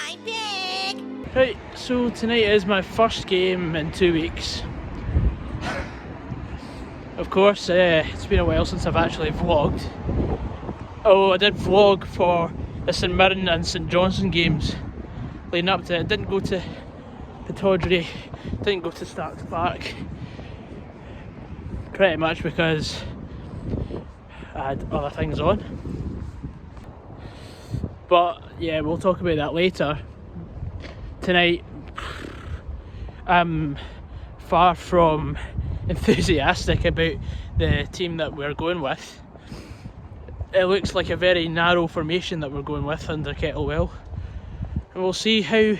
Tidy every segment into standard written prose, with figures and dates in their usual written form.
I'm big! Right, so tonight is my first game in 2 weeks. Of course, it's been a while since I've actually vlogged. Oh, I did vlog for the St Mirren and St Johnstone games leading up to it. I didn't go to Pittodrie, didn't go to Starks Park. Pretty much because I had other things on. But yeah, we'll talk about that later. Tonight, I'm far from enthusiastic about the team that we're going with. It looks like a very narrow formation that we're going with under Kettlewell, and we'll see how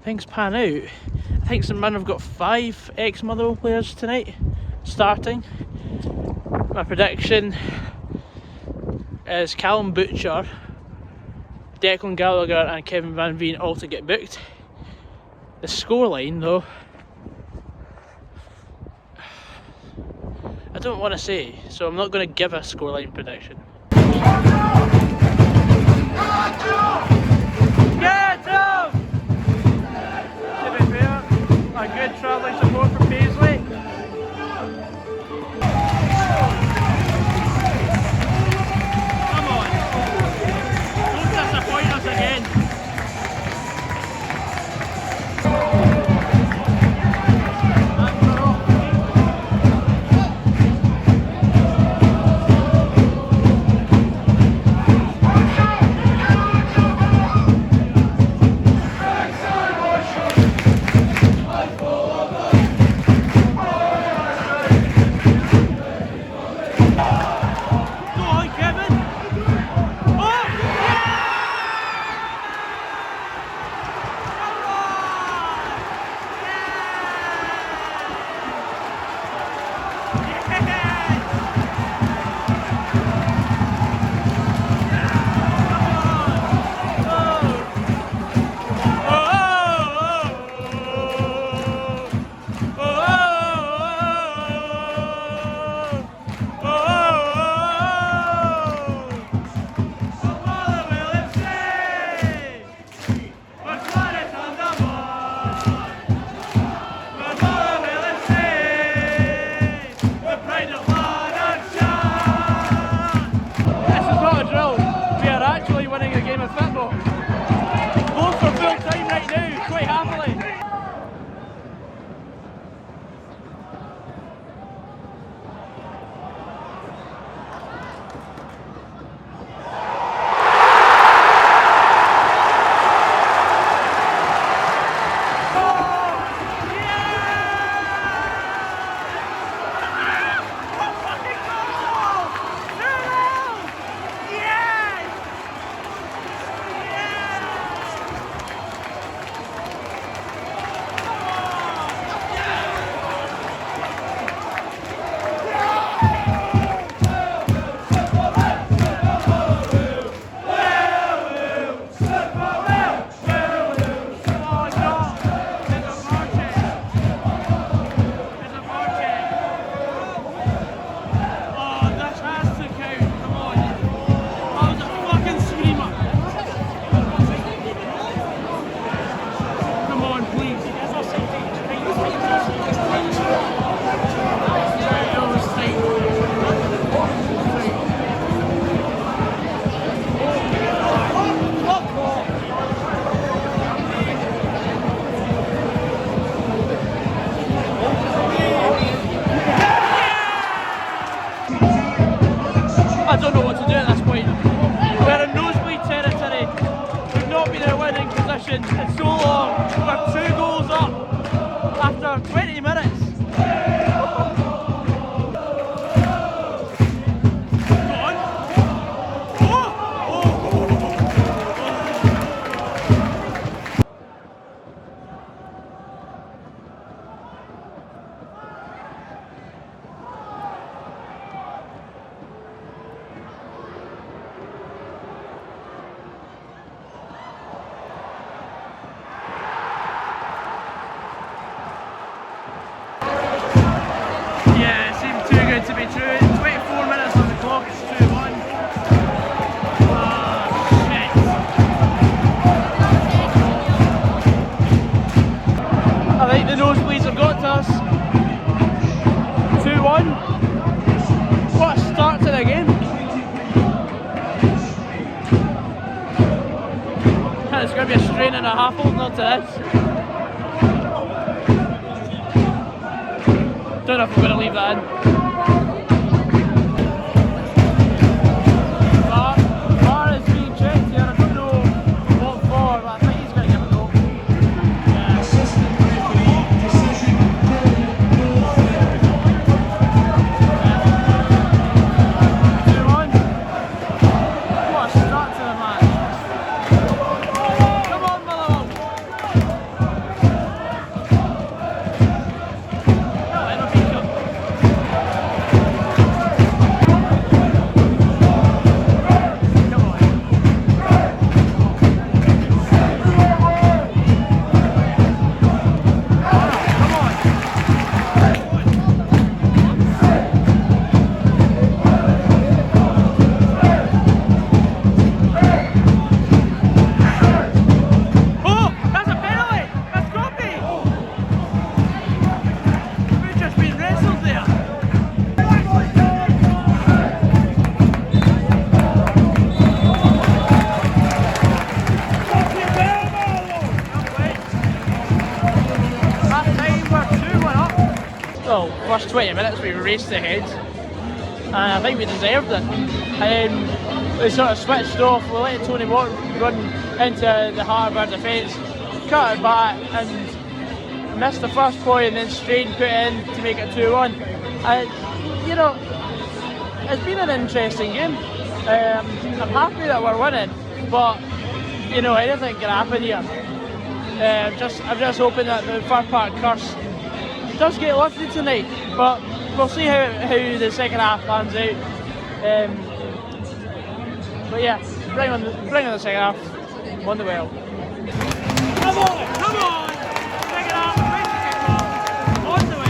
things pan out. I think St Mirren have got 5 ex-Motherwell players tonight starting. My prediction is Callum Butcher, Declan Gallagher and Kevin Van Veen all to get booked. The scoreline though, I don't want to say, so I'm not going to give a scoreline prediction. Get him! To be fair, a good travelling support from Paisley. Come on, don't disappoint us again. It's going to be a strain and a half holding on to this. Don't know if I'm going to leave that in. VAR is being checked here. I don't know what for, but I think he's going to give it a go. Well, first 20 minutes we raced ahead, and I think we deserved it. We sort of switched off, we let Tony Watt run into the heart of our defence, cut it back and missed the first point, and then Strain put in to make it 2-1. You know, it's been an interesting game. I'm happy that we're winning, but you know, anything can happen here. I'm just hoping that the Fir Park curse does get lifted tonight, but we'll see how the second half pans out. But yeah, bring on the second half. Motherwell. Come on! Second half, Motherwell.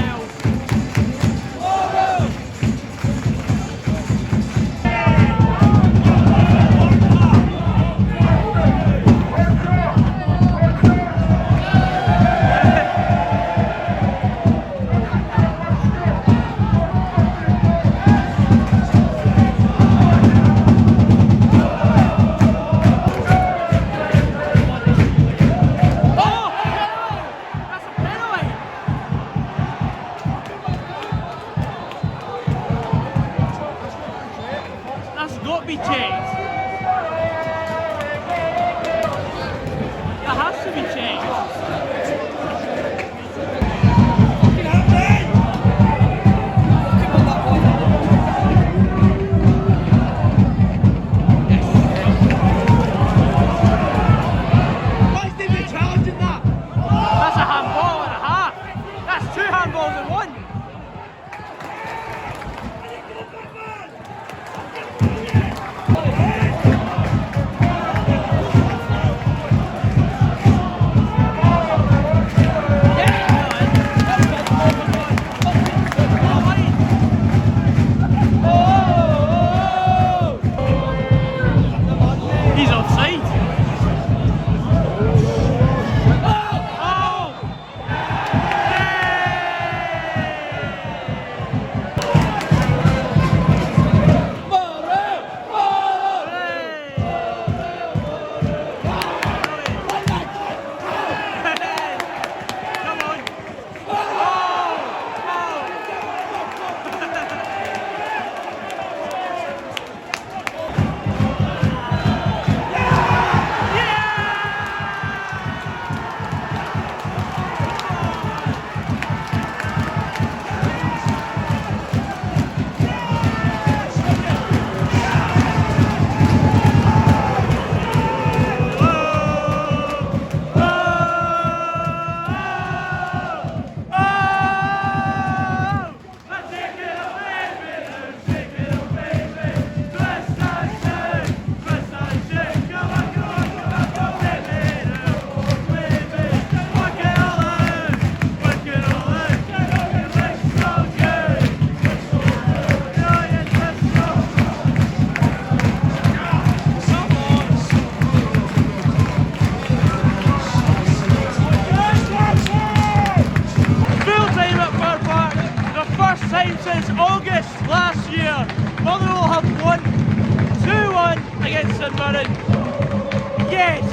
Not be changed. It has to be changed. Why is they challenging that? That's a handball and a half. That's two handballs in one. Since August last year, Motherwell have won 2-1 against Mirren. Yes!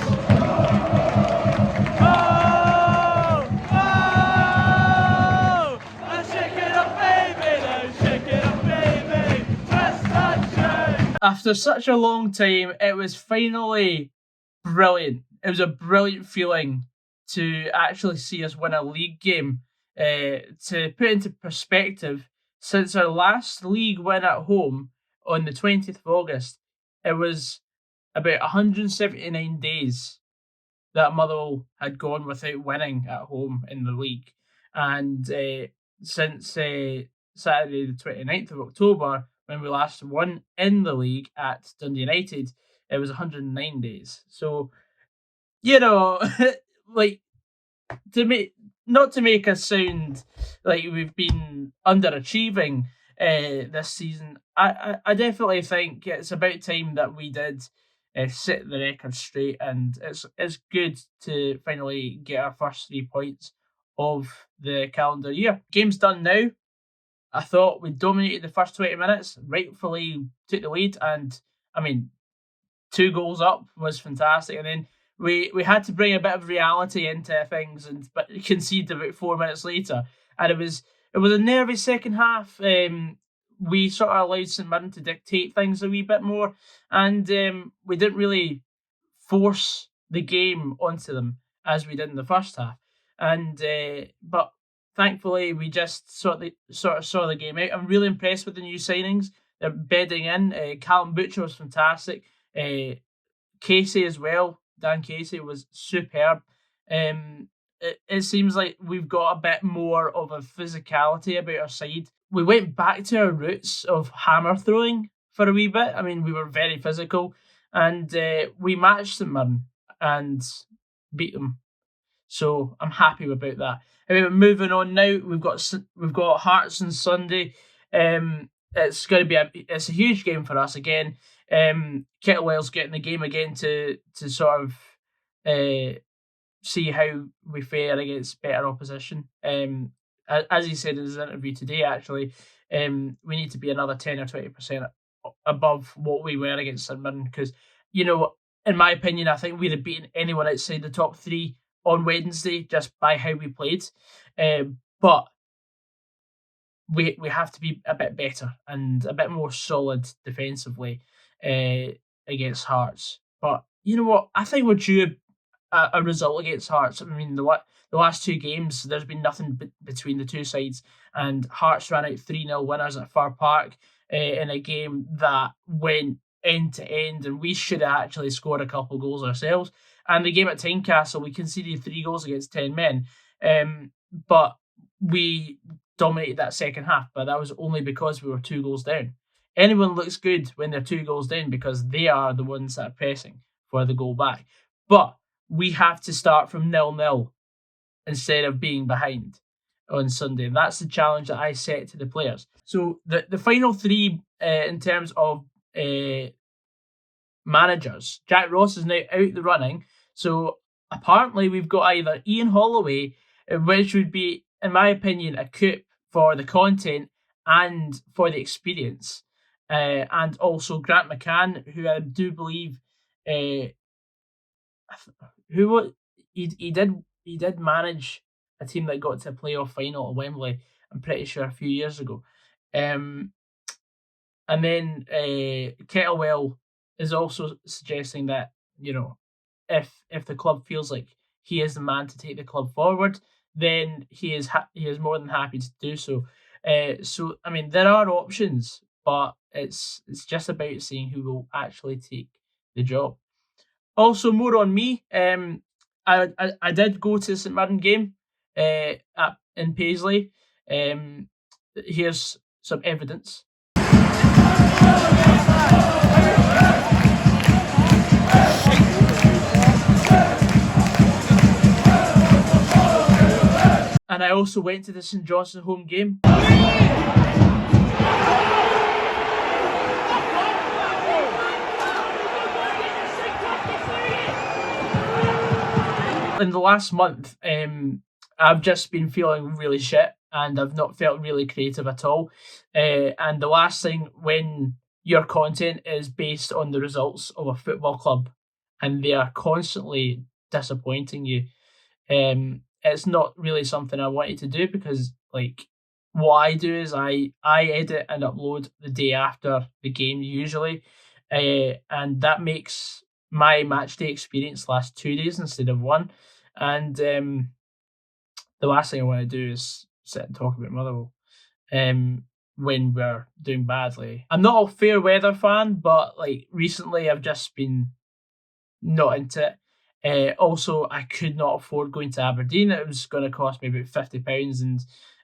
After such a long time, it was finally brilliant. It was a brilliant feeling to actually see us win a league game. To put into perspective, since our last league win at home on the 20th of August, it was about 179 days that Motherwell had gone without winning at home in the league. And since Saturday the 29th of October, when we last won in the league at Dundee United, it was 109 days. So, you know, like, to make not to make us sound like we've been underachieving this season, I definitely think it's about time that we did set the record straight, and it's good to finally get our first 3 points of the calendar year. Game's done now. I thought we dominated the first 20 minutes, rightfully took the lead, and I mean, 2 goals up was fantastic, and then we had to bring a bit of reality into things, and but conceded about 4 minutes later, and it was a nervy second half. We sort of allowed St Mirren to dictate things a wee bit more, and we didn't really force the game onto them as we did in the first half. And but thankfully we just sort of saw the game out. I'm really impressed with the new signings. They're bedding in. Callum Butcher was fantastic. Casey as well. Dan Casey was superb. It seems like we've got a bit more of a physicality about our side. We went back to our roots of hammer throwing for a wee bit. I mean, we were very physical, and we matched St Mirren and beat them. So I'm happy about that. Anyway, moving on now, we've got Hearts on Sunday. It's going to be it's a huge game for us again. Kettlewell's getting the game again to sort of see how we fare against better opposition. As he said in his interview today, actually, we need to be another 10 or 20% above what we were against St Mirren, because, in my opinion, I think we'd have beaten anyone outside the top 3 on Wednesday just by how we played. But we have to be a bit better and a bit more solid defensively against Hearts. But you know what? I think we're due a result against Hearts. I mean, the last 2 games, there's been nothing between the two sides, and Hearts ran out 3-0 winners at Fir Park in a game that went end to end, and we should have actually scored a couple goals ourselves. And the game at Tynecastle, we conceded 3 goals against 10 men, but we dominated that second half, but that was only because we were 2 goals down. Anyone looks good when they're 2 goals down because they are the ones that are pressing for the goal back. But we have to start from 0-0 instead of being behind on Sunday. And that's the challenge that I set to the players. So the final 3 in terms of managers, Jack Ross is now out the running. So apparently we've got either Ian Holloway, which would be, in my opinion, a coup for the content and for the experience, and also Grant McCann, who I do believe he did manage a team that got to a playoff final at Wembley, I'm pretty sure, a few years ago. And then Kettlewell is also suggesting that, if the club feels like he is the man to take the club forward, then he is more than happy to do so. So I mean, there are options, but it's just about seeing who will actually take the job. Also, more on me. I did go to the St Mirren game in Paisley. Here's some evidence. And I also went to the St Johnstone home game. In the last month, I've just been feeling really shit, and I've not felt really creative at all. And the last thing, when your content is based on the results of a football club and they are constantly disappointing you, it's not really something I wanted to do, because what I do is I edit and upload the day after the game usually, and that makes my match day experience last 2 days instead of one. And the last thing I want to do is sit and talk about Motherwell when we're doing badly. I'm not a fair weather fan, but like recently I've just been not into it. Also, I could not afford going to Aberdeen. It was going to cost me about £50,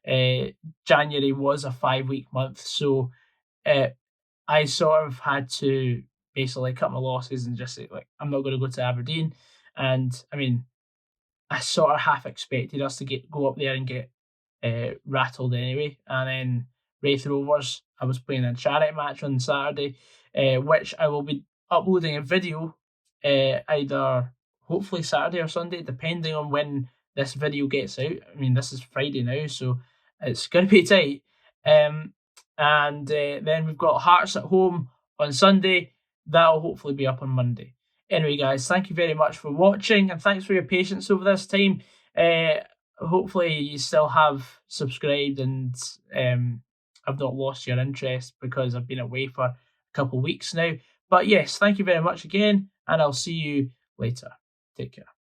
and January was a 5-week month, so uh, I sort of had to basically cut my losses and just say like I'm not going to go to Aberdeen. And I mean, I sort of half expected us to go up there and get rattled anyway. And then Wraith Rovers, I was playing a charity match on Saturday, which I will be uploading a video either hopefully Saturday or Sunday, depending on when this video gets out. I mean, this is Friday now, so it's going to be tight. And then we've got Hearts at home on Sunday. That'll hopefully be up on Monday. Anyway, guys, thank you very much for watching, and thanks for your patience over this time. Hopefully you still have subscribed and I've not lost your interest because I've been away for a couple of weeks now. But yes, thank you very much again, and I'll see you later. Take care.